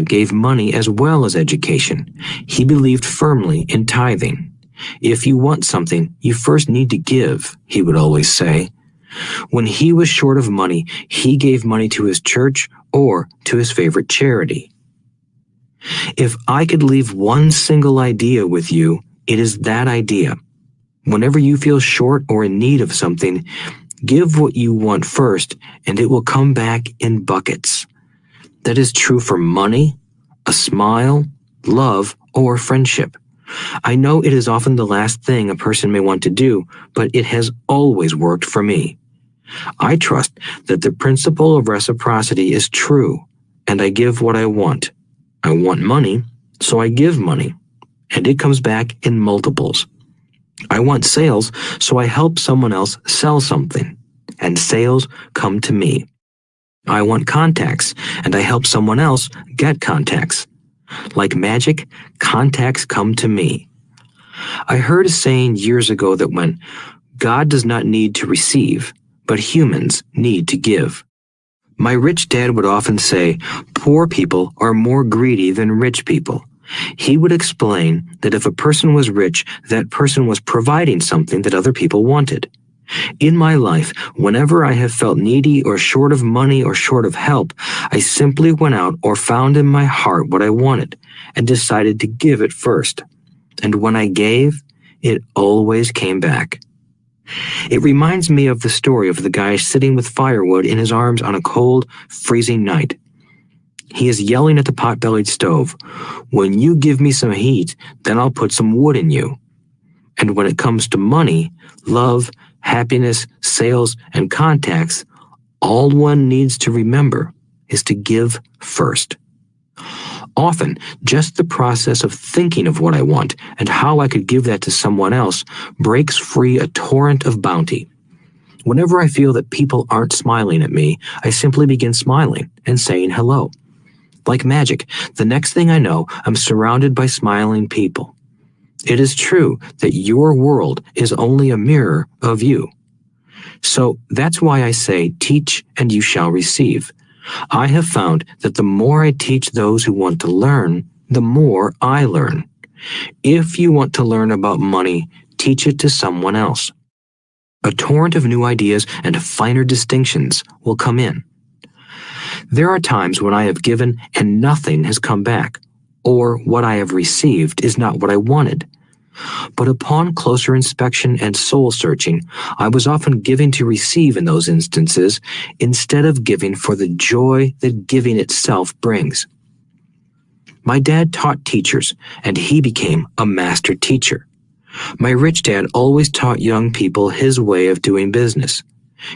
gave money as well as education. He believed firmly in tithing. If you want something, you first need to give, he would always say. When he was short of money, he gave money to his church or to his favorite charity. If I could leave one single idea with you, it is that idea. Whenever you feel short or in need of something, give what you want first, and it will come back in buckets. That is true for money, a smile, love, or friendship. I know it is often the last thing a person may want to do, but it has always worked for me. I trust that the principle of reciprocity is true, and I give what I want. I want money, so I give money, and it comes back in multiples. I want sales, so I help someone else sell something, and sales come to me. I want contacts, and I help someone else get contacts. Like magic, contacts come to me. I heard a saying years ago that went, God does not need to receive, but humans need to give. My rich dad would often say, poor people are more greedy than rich people. He would explain that if a person was rich, that person was providing something that other people wanted. In my life, whenever I have felt needy or short of money or short of help, I simply went out or found in my heart what I wanted and decided to give it first. And when I gave, it always came back. It reminds me of the story of the guy sitting with firewood in his arms on a cold, freezing night. He is yelling at the pot-bellied stove, "When you give me some heat, then I'll put some wood in you." And when it comes to money, love, happiness, sales, and contacts, all one needs to remember is to give first. Often, just the process of thinking of what I want and how I could give that to someone else breaks free a torrent of bounty. Whenever I feel that people aren't smiling at me, I simply begin smiling and saying hello. Like magic, the next thing I know, I'm surrounded by smiling people. It is true that your world is only a mirror of you. So that's why I say, teach and you shall receive. I have found that the more I teach those who want to learn, the more I learn. If you want to learn about money, teach it to someone else. A torrent of new ideas and finer distinctions will come in. There are times when I have given and nothing has come back, or what I have received is not what I wanted. But upon closer inspection and soul-searching, I was often giving to receive in those instances, instead of giving for the joy that giving itself brings. My dad taught teachers, and he became a master teacher. My rich dad always taught young people his way of doing business.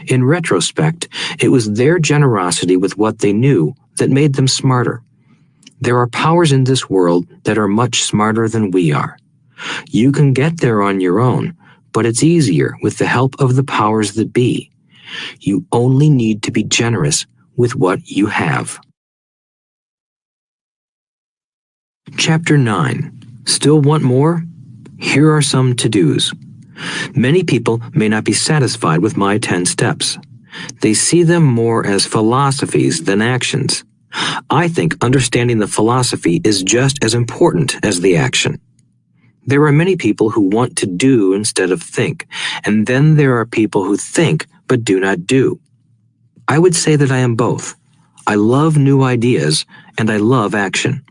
In retrospect, it was their generosity with what they knew that made them smarter. There are powers in this world that are much smarter than we are. You can get there on your own, but it's easier with the help of the powers that be. You only need to be generous with what you have. Chapter 9. Still want more? Here are some to-dos. Many people may not be satisfied with my 10 steps. They see them more as philosophies than actions. I think understanding the philosophy is just as important as the action. There are many people who want to do instead of think, and then there are people who think but do not do. I would say that I am both. I love new ideas, and I love action.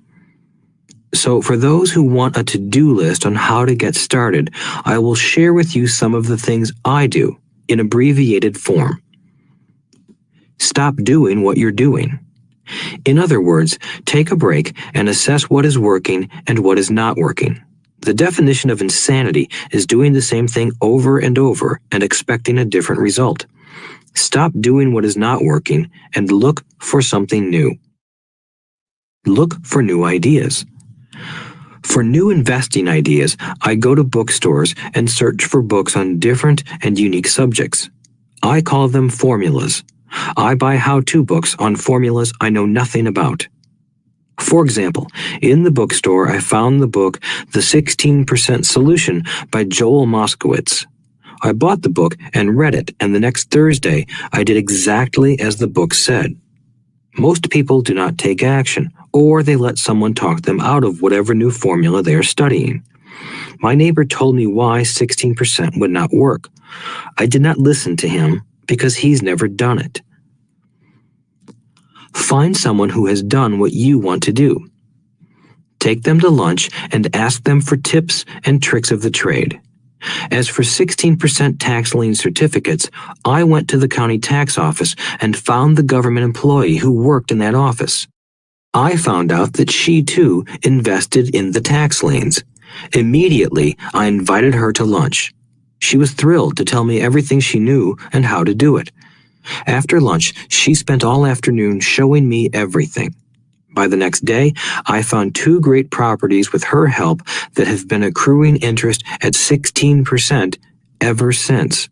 So for those who want a to-do list on how to get started, I will share with you some of the things I do in abbreviated form. Stop doing what you're doing. In other words, take a break and assess what is working and what is not working. The definition of insanity is doing the same thing over and over and expecting a different result. Stop doing what is not working and look for something new. Look for new ideas. For new investing ideas, I go to bookstores and search for books on different and unique subjects. I call them formulas. I buy how-to books on formulas I know nothing about. For example, in the bookstore I found the book The 16% Solution by Joel Moskowitz. I bought the book and read it, and the next Thursday I did exactly as the book said. Most people do not take action, or they let someone talk them out of whatever new formula they are studying. My neighbor told me why 16% would not work. I did not listen to him because he's never done it. Find someone who has done what you want to do. Take them to lunch and ask them for tips and tricks of the trade. As for 16% tax lien certificates, I went to the county tax office and found the government employee who worked in that office. I found out that she, too, invested in the tax liens. Immediately, I invited her to lunch. She was thrilled to tell me everything she knew and how to do it. After lunch, she spent all afternoon showing me everything. By the next day, I found 2 great properties with her help that have been accruing interest at 16% ever since.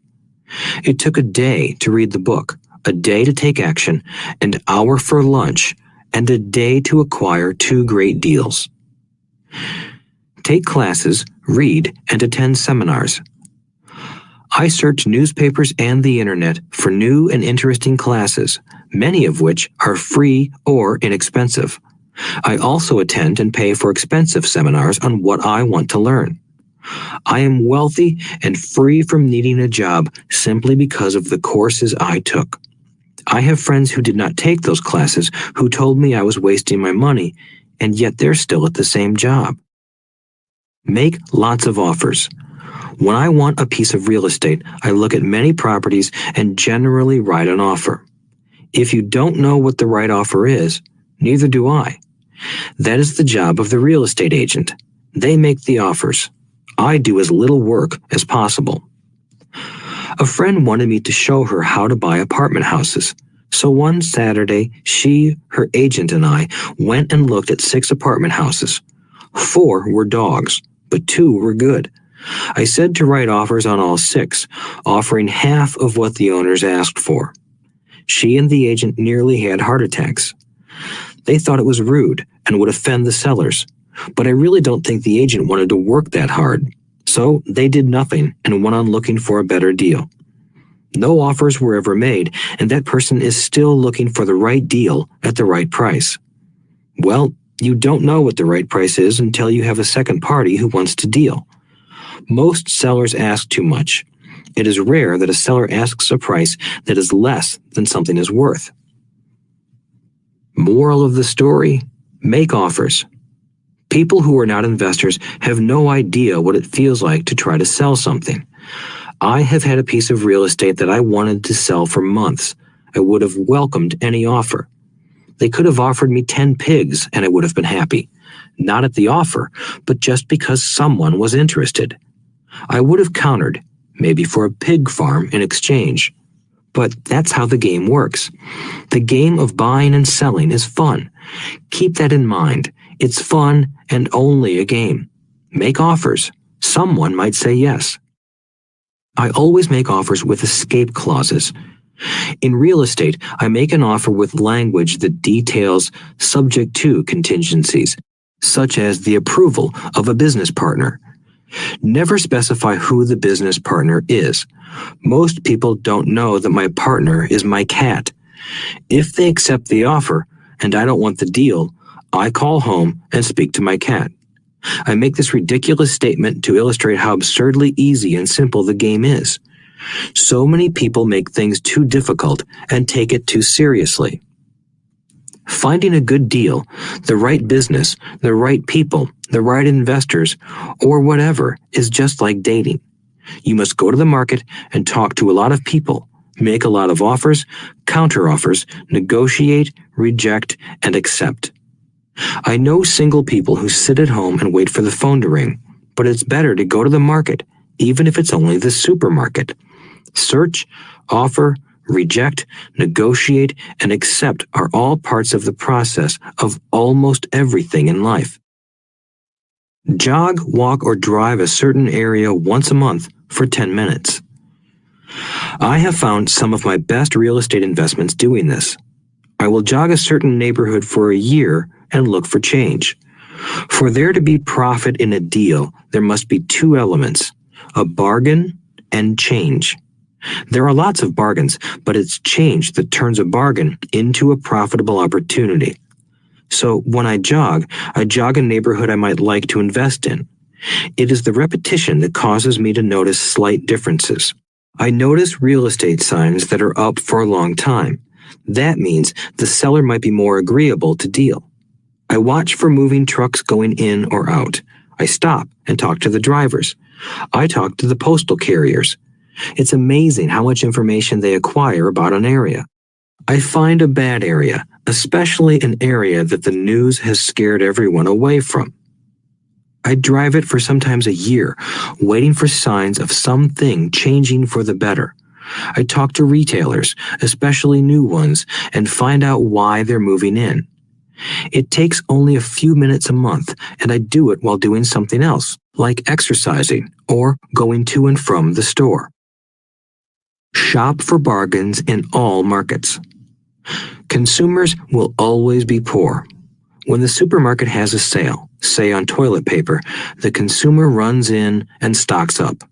It took a day to read the book, a day to take action, an hour for lunch, and a day to acquire 2 great deals. Take classes, read, and attend seminars. I search newspapers and the internet for new and interesting classes, many of which are free or inexpensive. I also attend and pay for expensive seminars on what I want to learn. I am wealthy and free from needing a job simply because of the courses I took. I have friends who did not take those classes who told me I was wasting my money, and yet they're still at the same job. Make lots of offers. When I want a piece of real estate, I look at many properties and generally write an offer. If you don't know what the right offer is, neither do I. That is the job of the real estate agent. They make the offers. I do as little work as possible. A friend wanted me to show her how to buy apartment houses. So one Saturday, she, her agent, and I went and looked at 6 apartment houses. 4 were dogs, but 2 were good. I said to write offers on all 6, offering half of what the owners asked for. She and the agent nearly had heart attacks. They thought it was rude and would offend the sellers, but I really don't think the agent wanted to work that hard. So they did nothing and went on looking for a better deal. No offers were ever made, and that person is still looking for the right deal at the right price. Well, you don't know what the right price is until you have a second party who wants to deal. Most sellers ask too much. It is rare that a seller asks a price that is less than something is worth. Moral of the story: make offers. People who are not investors have no idea what it feels like to try to sell something. I have had a piece of real estate that I wanted to sell for months. I would have welcomed any offer. They could have offered me 10 pigs and I would have been happy. Not at the offer, but just because someone was interested. I would have countered, maybe for a pig farm in exchange. But that's how the game works. The game of buying and selling is fun. Keep that in mind. It's fun and only a game. Make offers. Someone might say yes. I always make offers with escape clauses. In real estate, I make an offer with language that details subject to contingencies, such as the approval of a business partner. Never specify who the business partner is. Most people don't know that my partner is my cat. If they accept the offer and I don't want the deal, I call home and speak to my cat. I make this ridiculous statement to illustrate how absurdly easy and simple the game is. So many people make things too difficult and take it too seriously. Finding a good deal, the right business, the right people, the right investors, or whatever is just like dating. You must go to the market and talk to a lot of people, make a lot of offers, counter-offers, negotiate, reject, and accept. I know single people who sit at home and wait for the phone to ring, but it's better to go to the market, even if it's only the supermarket. Search, offer, reject, negotiate, and accept are all parts of the process of almost everything in life. Jog, walk, or drive a certain area once a month for 10 minutes. I have found some of my best real estate investments doing this. I will jog a certain neighborhood for a year and look for change. For there to be profit in a deal, there must be 2 elements: a bargain and change. There are lots of bargains, but it's change that turns a bargain into a profitable opportunity. So when I jog a neighborhood I might like to invest in. It is the repetition that causes me to notice slight differences. I notice real estate signs that are up for a long time. That means the seller might be more agreeable to deal. I watch for moving trucks going in or out. I stop and talk to the drivers. I talk to the postal carriers. It's amazing how much information they acquire about an area. I find a bad area, especially an area that the news has scared everyone away from. I drive it for sometimes a year, waiting for signs of something changing for the better. I talk to retailers, especially new ones, and find out why they're moving in. It takes only a few minutes a month, and I do it while doing something else, like exercising or going to and from the store. Shop for bargains in all markets. Consumers will always be poor. When the supermarket has a sale, say on toilet paper, the consumer runs in and stocks up.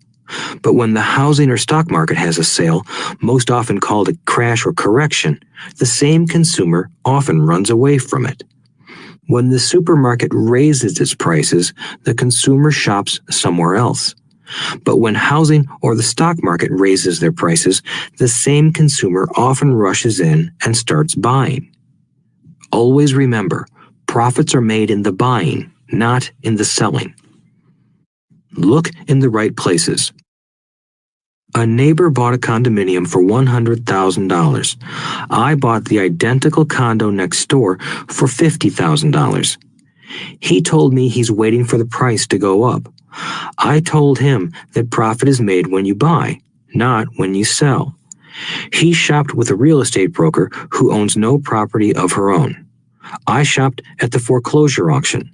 But when the housing or stock market has a sale, most often called a crash or correction, the same consumer often runs away from it. When the supermarket raises its prices, the consumer shops somewhere else. But when housing or the stock market raises their prices, the same consumer often rushes in and starts buying. Always remember, profits are made in the buying, not in the selling. Look in the right places. A neighbor bought a condominium for $100,000. I bought the identical condo next door for $50,000. He told me he's waiting for the price to go up. I told him that profit is made when you buy, not when you sell. He shopped with a real estate broker who owns no property of her own. I shopped at the foreclosure auction.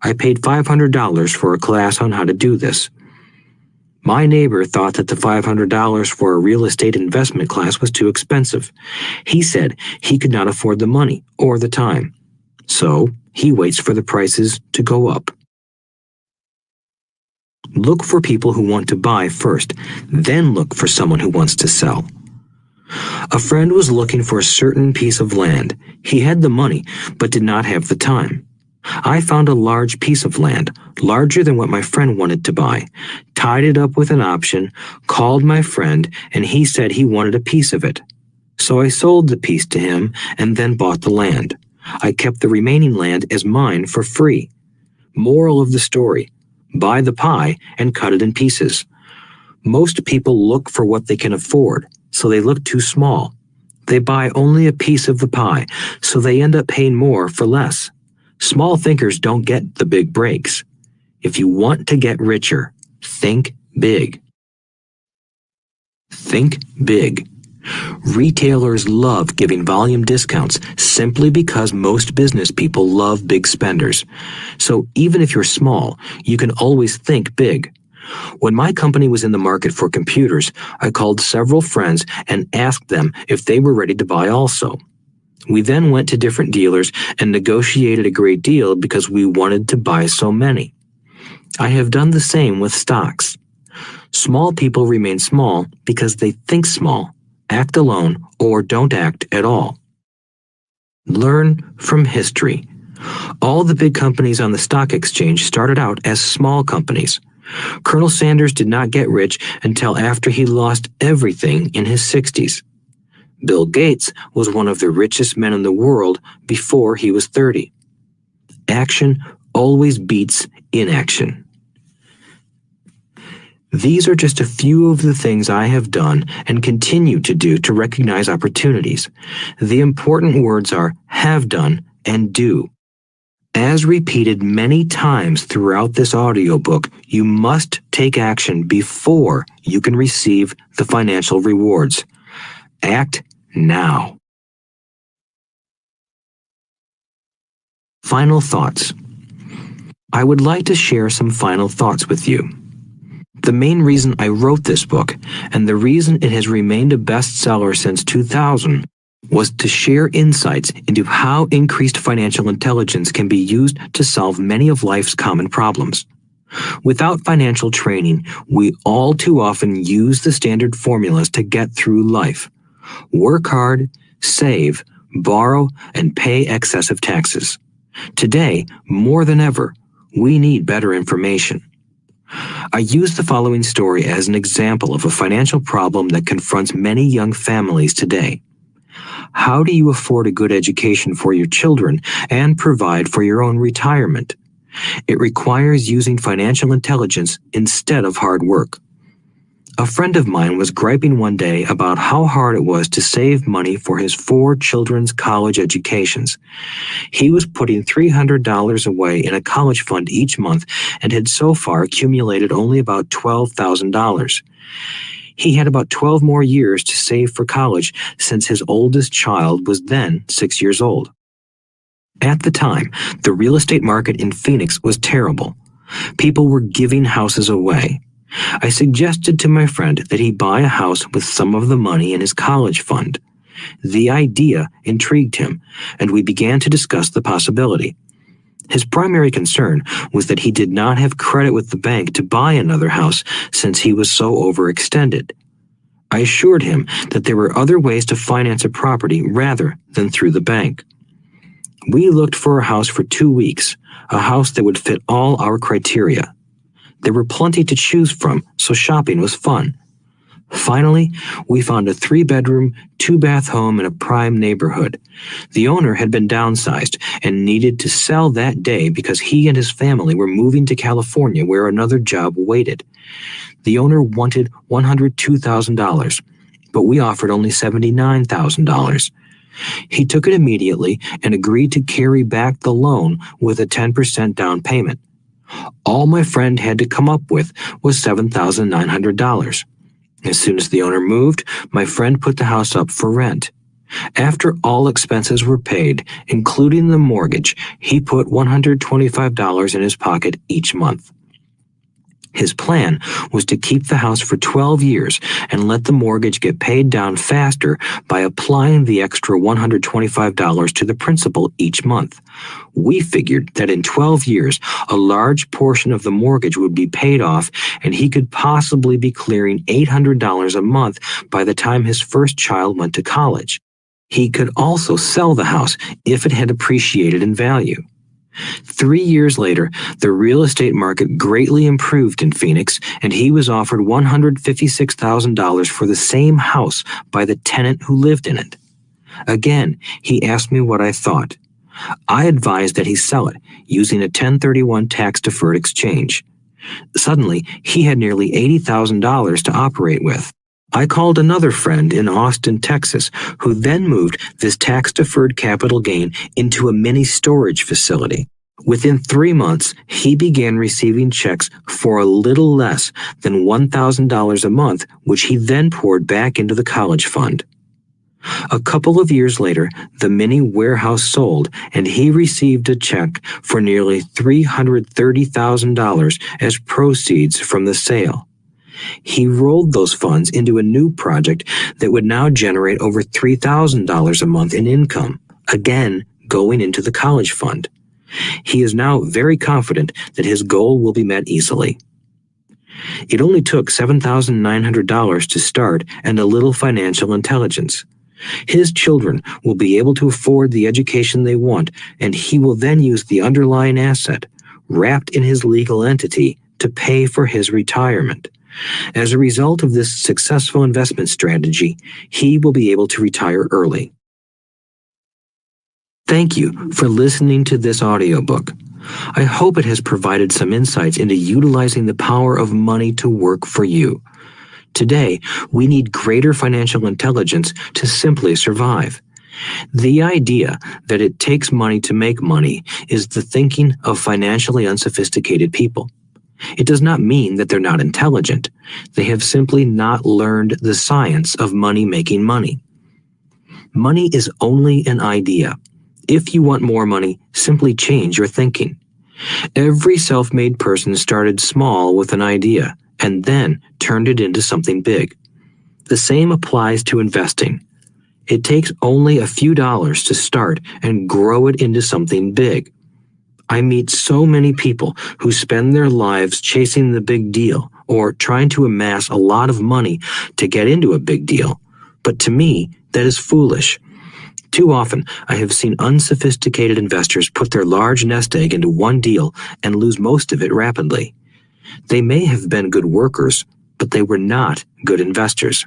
I paid $500 for a class on how to do this. My neighbor thought that the $500 for a real estate investment class was too expensive. He said he could not afford the money or the time. So he waits for the prices to go up. Look for people who want to buy first, then look for someone who wants to sell. A friend was looking for a certain piece of land. He had the money, but did not have the time. I found a large piece of land, larger than what my friend wanted to buy, tied it up with an option, called my friend, and he said he wanted a piece of it. So I sold the piece to him and then bought the land. I kept the remaining land as mine for free. Moral of the story: buy the pie and cut it in pieces. Most people look for what they can afford, so they look too small. They buy only a piece of the pie, so they end up paying more for less. Small thinkers don't get the big breaks. If you want to get richer, think big. Think big. Retailers love giving volume discounts simply because most business people love big spenders. So even if you're small, you can always think big. When my company was in the market for computers, I called several friends and asked them if they were ready to buy also. We then went to different dealers and negotiated a great deal because we wanted to buy so many. I have done the same with stocks. Small people remain small because they think small, act alone, or don't act at all. Learn from history. All the big companies on the stock exchange started out as small companies. Colonel Sanders did not get rich until after he lost everything in his 60s. Bill Gates was one of the richest men in the world before he was 30. Action always beats inaction. These are just a few of the things I have done and continue to do to recognize opportunities. The important words are have done and do. As repeated many times throughout this audiobook, you must take action before you can receive the financial rewards. Act now. Final thoughts. I would like to share some final thoughts with you. The main reason I wrote this book, and the reason it has remained a bestseller since 2000, was to share insights into how increased financial intelligence can be used to solve many of life's common problems. Without financial training, we all too often use the standard formulas to get through life. Work hard, save, borrow, and pay excessive taxes. Today, more than ever, we need better information. I use the following story as an example of a financial problem that confronts many young families today. How do you afford a good education for your children and provide for your own retirement? It requires using financial intelligence instead of hard work. A friend of mine was griping one day about how hard it was to save money for his 4 children's college educations. He was putting $300 away in a college fund each month and had so far accumulated only about $12,000. He had about 12 more years to save for college since his oldest child was then 6 years old. At the time, the real estate market in Phoenix was terrible. People were giving houses away. I suggested to my friend that he buy a house with some of the money in his college fund. The idea intrigued him, and we began to discuss the possibility. His primary concern was that he did not have credit with the bank to buy another house since he was so overextended. I assured him that there were other ways to finance a property rather than through the bank. We looked for a house for 2 weeks, a house that would fit all our criteria. There were plenty to choose from, so shopping was fun. Finally, we found a 3-bedroom, 2-bath home in a prime neighborhood. The owner had been downsized and needed to sell that day because he and his family were moving to California where another job waited. The owner wanted $102,000, but we offered only $79,000. He took it immediately and agreed to carry back the loan with a 10% down payment. All my friend had to come up with was $7,900. As soon as the owner moved, my friend put the house up for rent. After all expenses were paid, including the mortgage, he put $125 in his pocket each month. His plan was to keep the house for 12 years and let the mortgage get paid down faster by applying the extra $125 to the principal each month. We figured that in 12 years, a large portion of the mortgage would be paid off and he could possibly be clearing $800 a month by the time his first child went to college. He could also sell the house if it had appreciated in value. 3 years later, the real estate market greatly improved in Phoenix, and he was offered $156,000 for the same house by the tenant who lived in it. Again, he asked me what I thought. I advised that he sell it, using a 1031 tax-deferred exchange. Suddenly, he had nearly $80,000 to operate with. I called another friend in Austin, Texas, who then moved this tax-deferred capital gain into a mini storage facility. Within 3 months, he began receiving checks for a little less than $1,000 a month, which he then poured back into the college fund. A couple of years later, the mini warehouse sold, and he received a check for nearly $330,000 as proceeds from the sale. He rolled those funds into a new project that would now generate over $3,000 a month in income, again going into the college fund. He is now very confident that his goal will be met easily. It only took $7,900 to start and a little financial intelligence. His children will be able to afford the education they want, and he will then use the underlying asset, wrapped in his legal entity, to pay for his retirement. As a result of this successful investment strategy, he will be able to retire early. Thank you for listening to this audiobook. I hope it has provided some insights into utilizing the power of money to work for you. Today, we need greater financial intelligence to simply survive. The idea that it takes money to make money is the thinking of financially unsophisticated people. It does not mean that they're not intelligent. They have simply not learned the science of money making money. Money is only an idea. If you want more money, simply change your thinking. Every self-made person started small with an idea and then turned it into something big. The same applies to investing. It takes only a few dollars to start and grow it into something big. I meet so many people who spend their lives chasing the big deal or trying to amass a lot of money to get into a big deal. But to me, that is foolish. Too often, I have seen unsophisticated investors put their large nest egg into one deal and lose most of it rapidly. They may have been good workers, but they were not good investors.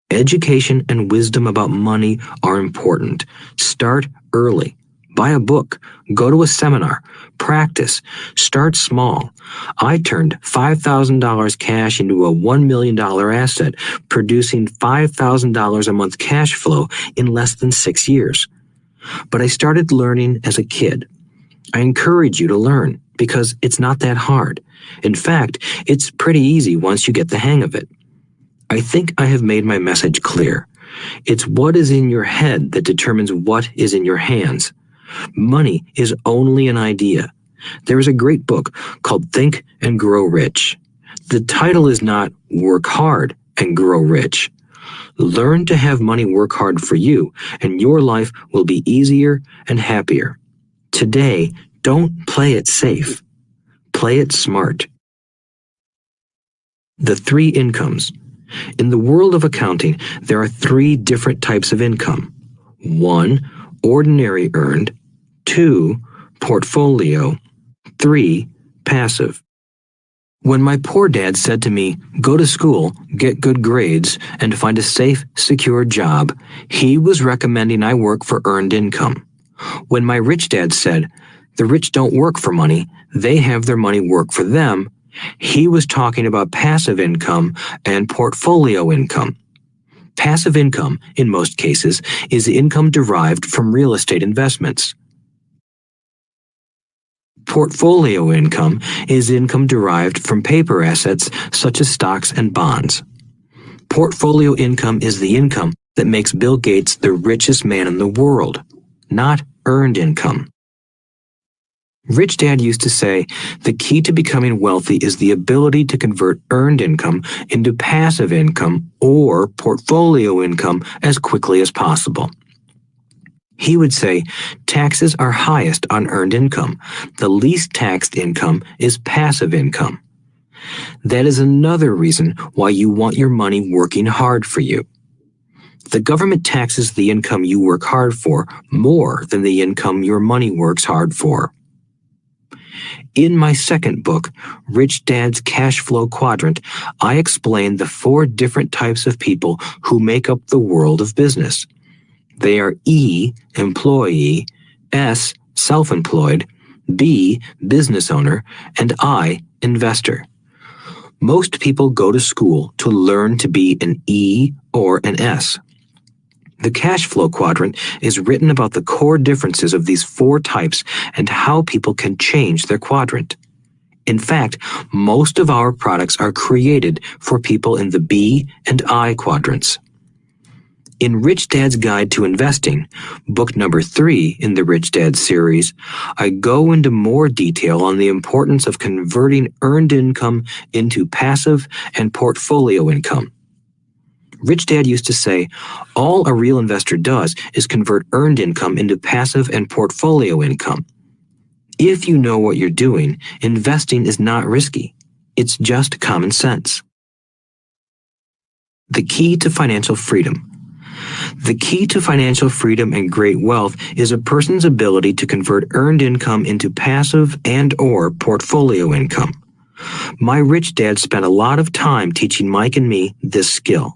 Education and wisdom about money are important. Start early. Buy a book. Go to a seminar. Practice. Start small. I turned $5,000 cash into a $1 million asset, producing $5,000 a month cash flow in less than 6 years. But I started learning as a kid. I encourage you to learn because it's not that hard. In fact, it's pretty easy once you get the hang of it. I think I have made my message clear. It's what is in your head that determines what is in your hands. Money is only an idea. There is a great book called Think and Grow Rich. The title is not Work Hard and Grow Rich. Learn to have money work hard for you, and your life will be easier and happier. Today, don't play it safe. Play it smart. The 3 incomes. In the world of accounting, there are 3 different types of income. 1, ordinary earned. 2, portfolio. 3, passive. When my poor dad said to me, go to school, get good grades, and find a safe, secure job, he was recommending I work for earned income. When my rich dad said, the rich don't work for money, they have their money work for them, he was talking about passive income and portfolio income. Passive income, in most cases, is income derived from real estate investments. Portfolio income is income derived from paper assets such as stocks and bonds. Portfolio income is the income that makes Bill Gates the richest man in the world, not earned income. Rich Dad used to say, the key to becoming wealthy is the ability to convert earned income into passive income or portfolio income as quickly as possible. He would say, taxes are highest on earned income. The least taxed income is passive income. That is another reason why you want your money working hard for you. The government taxes the income you work hard for more than the income your money works hard for. In my second book, Rich Dad's Cash Flow Quadrant, I explain the 4 different types of people who make up the world of business. They are E, employee, S, self-employed, B, business owner, and I, investor. Most people go to school to learn to be an E or an S. The cash flow quadrant is written about the core differences of these 4 types and how people can change their quadrant. In fact, most of our products are created for people in the B and I quadrants. In Rich Dad's Guide to Investing, book number 3 in the Rich Dad series, I go into more detail on the importance of converting earned income into passive and portfolio income. Rich Dad used to say, all a real investor does is convert earned income into passive and portfolio income. If you know what you're doing, investing is not risky. It's just common sense. The key to financial freedom. The key to financial freedom and great wealth is a person's ability to convert earned income into passive and/or portfolio income. My rich dad spent a lot of time teaching Mike and me this skill.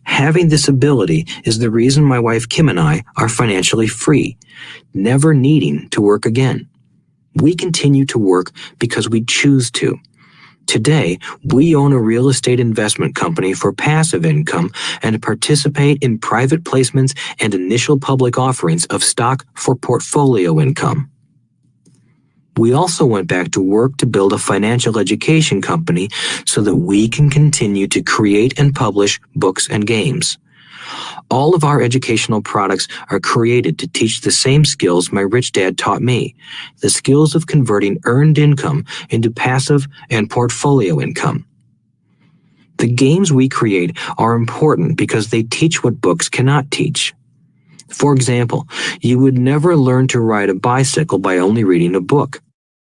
Having this ability is the reason my wife Kim and I are financially free, never needing to work again. We continue to work because we choose to. Today, we own a real estate investment company for passive income and participate in private placements and initial public offerings of stock for portfolio income. We also went back to work to build a financial education company so that we can continue to create and publish books and games. All of our educational products are created to teach the same skills my rich dad taught me, the skills of converting earned income into passive and portfolio income. The games we create are important because they teach what books cannot teach. For example, you would never learn to ride a bicycle by only reading a book.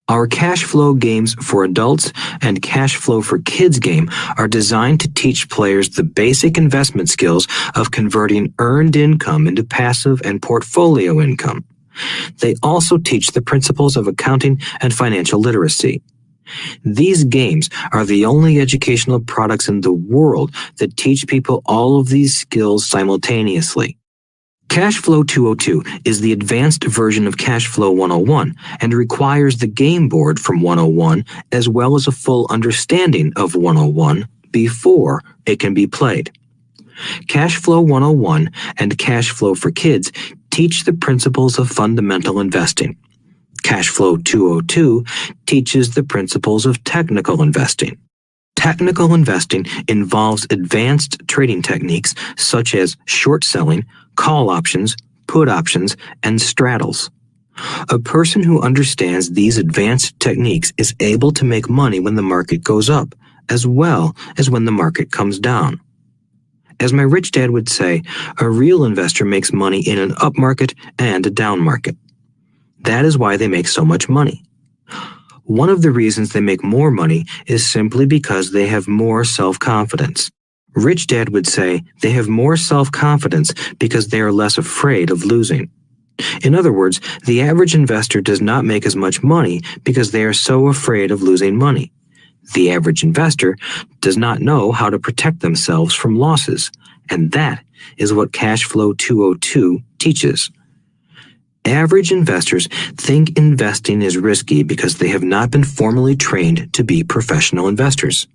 Our cash flow games for adults and cash flow for kids game are designed to teach players the basic investment skills of converting earned income into passive and portfolio income. They also teach the principles of accounting and financial literacy. These games are the only educational products in the world that teach people all of these skills simultaneously. Cashflow 202 is the advanced version of Cashflow 101 and requires the game board from 101 as well as a full understanding of 101 before it can be played. Cashflow 101 and Cashflow for Kids teach the principles of fundamental investing. Cashflow 202 teaches the principles of technical investing. Technical investing involves advanced trading techniques such as short selling, call options, put options, and straddles. A person who understands these advanced techniques is able to make money when the market goes up, as well as when the market comes down. As my rich dad would say, a real investor makes money in an up market and a down market. That is why they make so much money. One of the reasons they make more money is simply because they have more self-confidence. Rich Dad would say they have more self-confidence because they are less afraid of losing. In other words, the average investor does not make as much money because they are so afraid of losing money. The average investor does not know how to protect themselves from losses, and that is what Cashflow 202 teaches. Average investors think investing is risky because they have not been formally trained to be professional investors.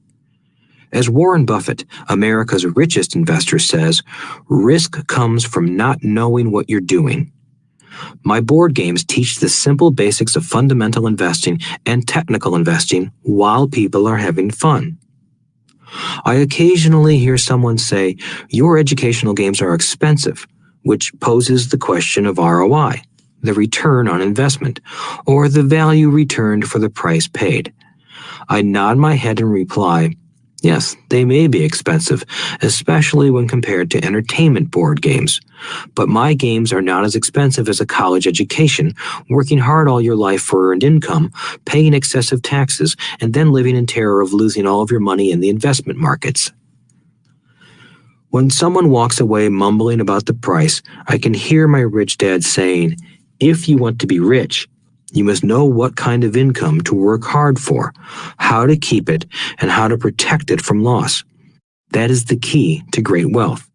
As Warren Buffett, America's richest investor, says, risk comes from not knowing what you're doing. My board games teach the simple basics of fundamental investing and technical investing while people are having fun. I occasionally hear someone say, your educational games are expensive, which poses the question of ROI, the return on investment, or the value returned for the price paid. I nod my head and reply, yes, they may be expensive, especially when compared to entertainment board games. But my games are not as expensive as a college education, working hard all your life for earned income, paying excessive taxes, and then living in terror of losing all of your money in the investment markets. When someone walks away mumbling about the price, I can hear my rich dad saying, if you want to be rich, you must know what kind of income to work hard for, how to keep it, and how to protect it from loss. That is the key to great wealth.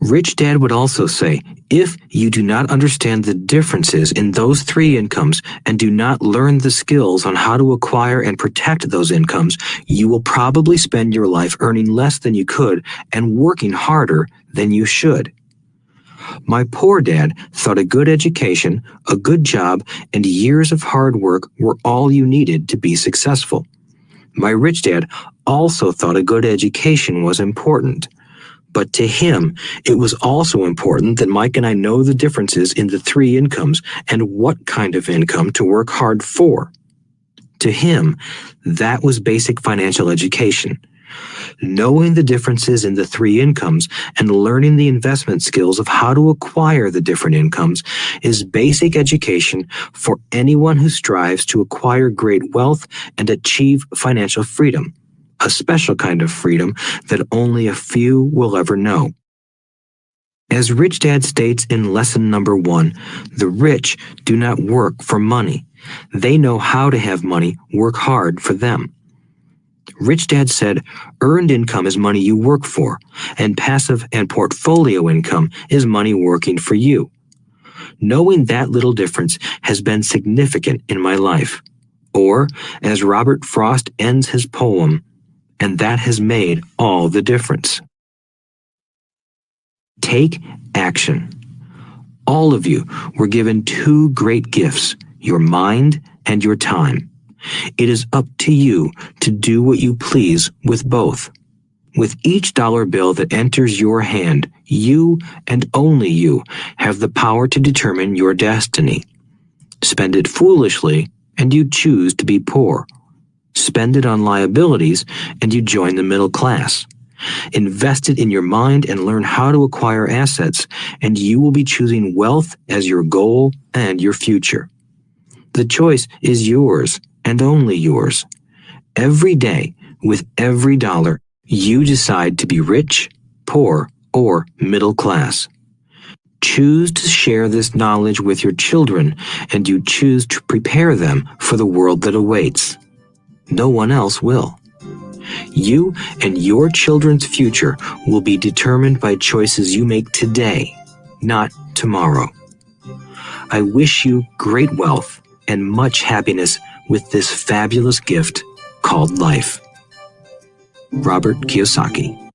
Rich Dad would also say, if you do not understand the differences in those three incomes and do not learn the skills on how to acquire and protect those incomes, you will probably spend your life earning less than you could and working harder than you should. My poor dad thought a good education, a good job, and years of hard work were all you needed to be successful. My rich dad also thought a good education was important. But to him, it was also important that Mike and I know the differences in the three incomes and what kind of income to work hard for. To him, that was basic financial education. Knowing the differences in the three incomes and learning the investment skills of how to acquire the different incomes is basic education for anyone who strives to acquire great wealth and achieve financial freedom, a special kind of freedom that only a few will ever know. As Rich Dad states in lesson number 1, the rich do not work for money. They know how to have money work hard for them. Rich Dad said, earned income is money you work for, and passive and portfolio income is money working for you. Knowing that little difference has been significant in my life. Or, as Robert Frost ends his poem, and that has made all the difference. Take action. All of you were given two great gifts, your mind and your time. It is up to you to do what you please with both. With each dollar bill that enters your hand, you and only you have the power to determine your destiny. Spend it foolishly, and you choose to be poor. Spend it on liabilities, and you join the middle class. Invest it in your mind and learn how to acquire assets, and you will be choosing wealth as your goal and your future. The choice is yours and only yours. Every day, with every dollar, you decide to be rich, poor, or middle class. Choose to share this knowledge with your children, and you choose to prepare them for the world that awaits. No one else will. You and your children's future will be determined by choices you make today, not tomorrow. I wish you great wealth and much happiness with this fabulous gift called life. Robert Kiyosaki.